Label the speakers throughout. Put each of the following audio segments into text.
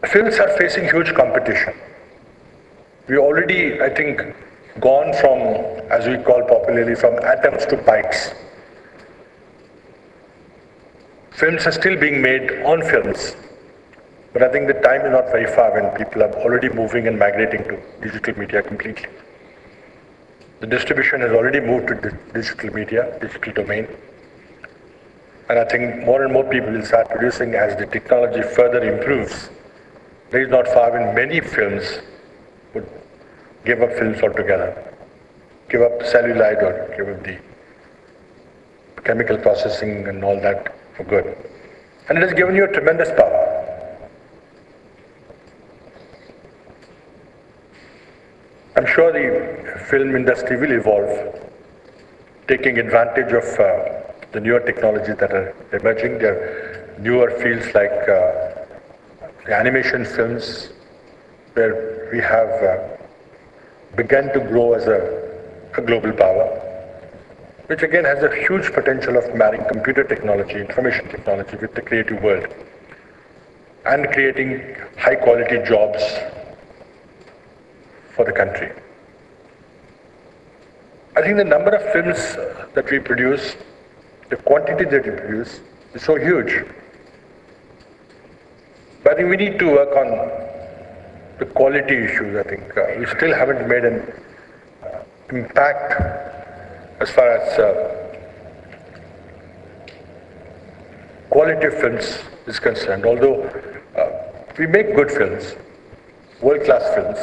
Speaker 1: Films are facing huge competition. We already, I think, gone from, as we call popularly, from atoms to bytes. Films are still being made on films, but I think the time is not very far when people are already moving and migrating to digital media completely. The distribution has already moved to digital media, digital domain. And I think more and more people will start producing as the technology further improves. There is not far when many films would give up films altogether, give up celluloid or give up the chemical processing and all that for good. And it has given you a tremendous power. I'm sure the film industry will evolve, taking advantage of the newer technologies that are emerging. There are newer fields like the animation films, where we have begun to grow as a global power, which again has a huge potential of marrying computer technology, information technology with the creative world, and creating high quality jobs for the country. I think the number of films that we produce, the quantity that we produce is so huge. But I think we need to work on the quality issues. I think we still haven't made an impact as far as quality of films is concerned. Although we make good films, world-class films,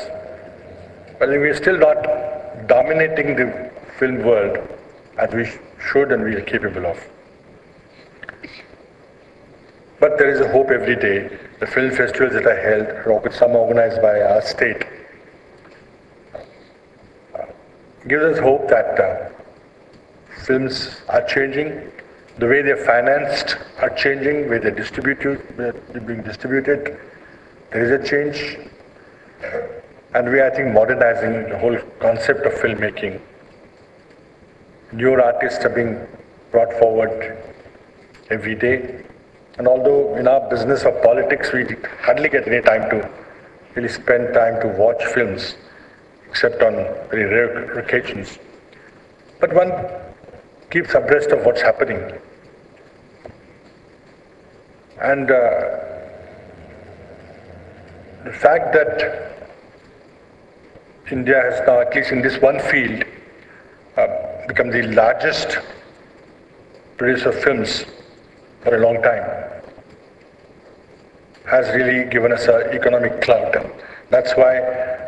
Speaker 1: but we're still not dominating the film world as we should and we are capable of. But there is a hope every day. The film festivals that are held, some organized by our state, gives us hope that films are changing, the way they're financed are changing, the way they're being distributed. There is a change. And we are, I think, modernizing the whole concept of filmmaking. Newer artists are being brought forward every day. And although in our business of politics, we hardly get any time to really spend time to watch films, except on very rare occasions. But one keeps abreast of what's happening. And the fact that India has now, at least in this one field, become the largest producer of films for a long time, has really given us an economic clout. And that's why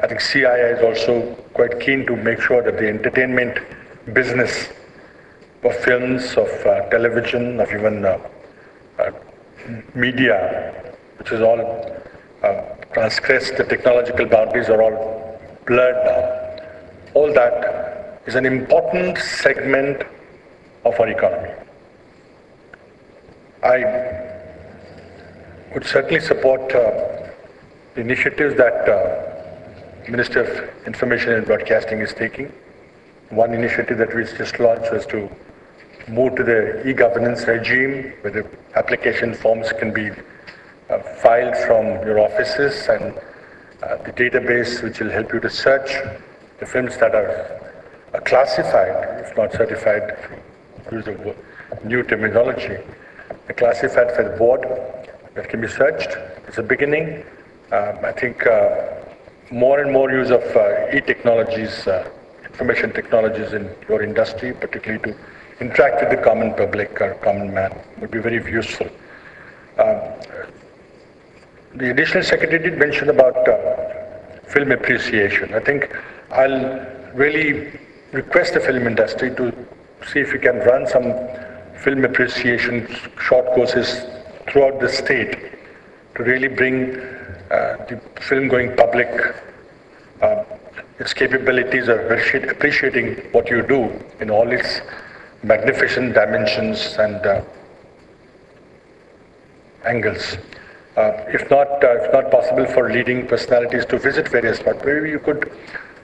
Speaker 1: I think CII is also quite keen to make sure that the entertainment business of films, of television, of even media, which is all transgressed, the technological boundaries are all blurred now. All that is an important segment of our economy. I would certainly support the initiatives that Minister of Information and Broadcasting is taking. One initiative that we just launched was to move to the e-governance regime, where the application forms can be filed from your offices, and the database which will help you to search the films that are classified, if not certified, use of new terminology, classified for the board, that can be searched. It's a beginning. I think more and more use of e-technologies, information technologies in your industry, particularly to interact with the common public or common man, would be very useful. The Additional Secretary did mention about film appreciation. I think I'll really request the film industry to see if we can run some film appreciation short courses throughout the state to really bring the film-going public its capabilities of appreciating what you do in all its magnificent dimensions and angles. If not possible for leading personalities to visit various spots, maybe you could,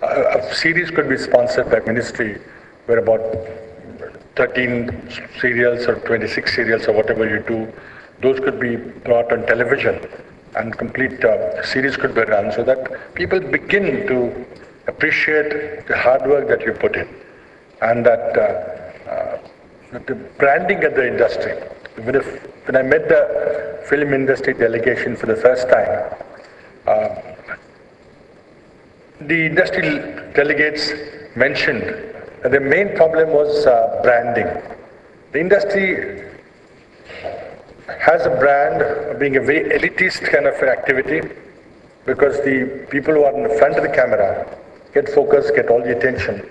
Speaker 1: a series could be sponsored by ministry, where about 13 serials or 26 serials or whatever you do, those could be brought on television and complete series could be run so that people begin to appreciate the hard work that you put in, and that the branding of the industry. When I met the film industry delegation for the first time, the industry delegates mentioned that the main problem was branding. The industry has a brand of being a very elitist kind of an activity, because the people who are in the front of the camera get focused, get all the attention.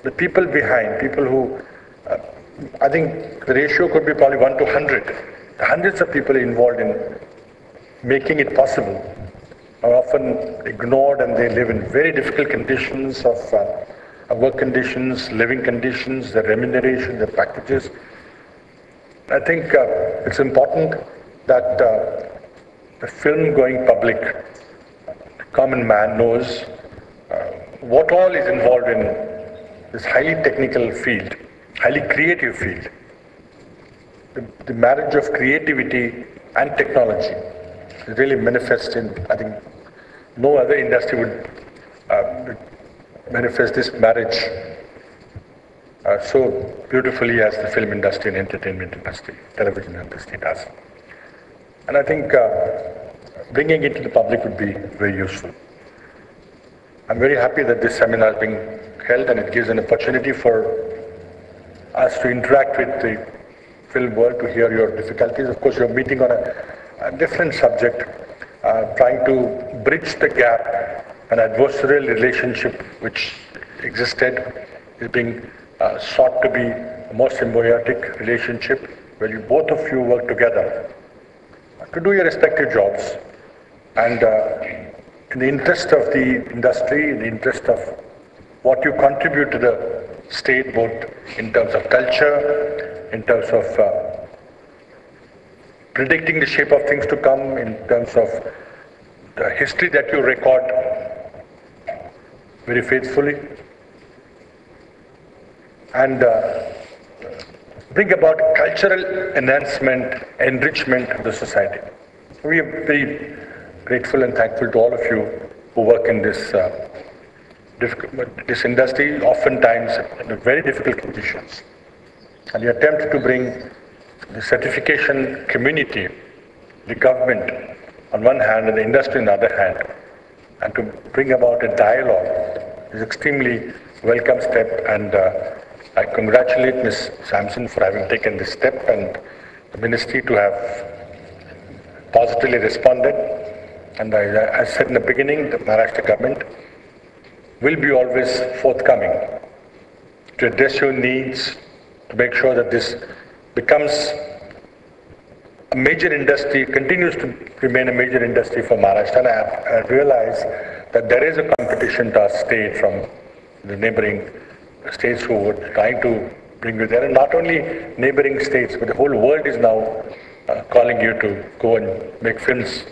Speaker 1: The people behind, people who, I think the ratio could be probably 1 to 100. The hundreds of people involved in making it possible are often ignored, and they live in very difficult conditions of work conditions, living conditions, the remuneration, the packages. I think it's important that the film going public, the common man knows what all is involved in this highly technical field, highly creative field. The marriage of creativity and technology is really manifest in, I think, no other industry would manifest this marriage so beautifully as the film industry and entertainment industry, television industry does. And I think bringing it to the public would be very useful. I'm very happy that this seminar is being held, and it gives an opportunity for us to interact with the film world, to hear your difficulties. Of course, you're meeting on a different subject, trying to bridge the gap. An adversarial relationship which existed is being sought to be a more symbiotic relationship, where you both of you work together to do your respective jobs, and in the interest of the industry, in the interest of what you contribute to the state, both in terms of culture, in terms of predicting the shape of things to come, in terms of the history that you record very faithfully, and bring about cultural enhancement, enrichment of the society. We are very grateful and thankful to all of you who work in this industry, oftentimes in very difficult conditions. And the attempt to bring the certification community, the government on one hand and the industry on the other hand, and to bring about a dialogue is extremely welcome step, and I congratulate Ms. Sampson for having taken this step, and the ministry to have positively responded. And I said in the beginning, the Maharashtra government will be always forthcoming to address your needs, to make sure that this becomes a major industry, continues to remain a major industry for Maharashtra. And I realize that there is a competition to our state from the neighboring states who were trying to bring you there. And not only neighboring states, but the whole world is now calling you to go and make films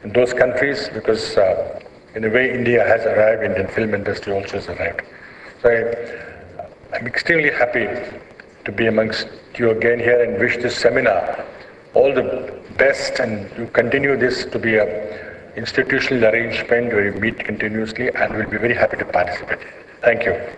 Speaker 1: in those countries, because in a way India has arrived, Indian film industry also has arrived. So I'm extremely happy to be amongst you again here, and wish this seminar all the best, and you continue this to be a institutional arrangement where you meet continuously, and we'll be very happy to participate. Thank you.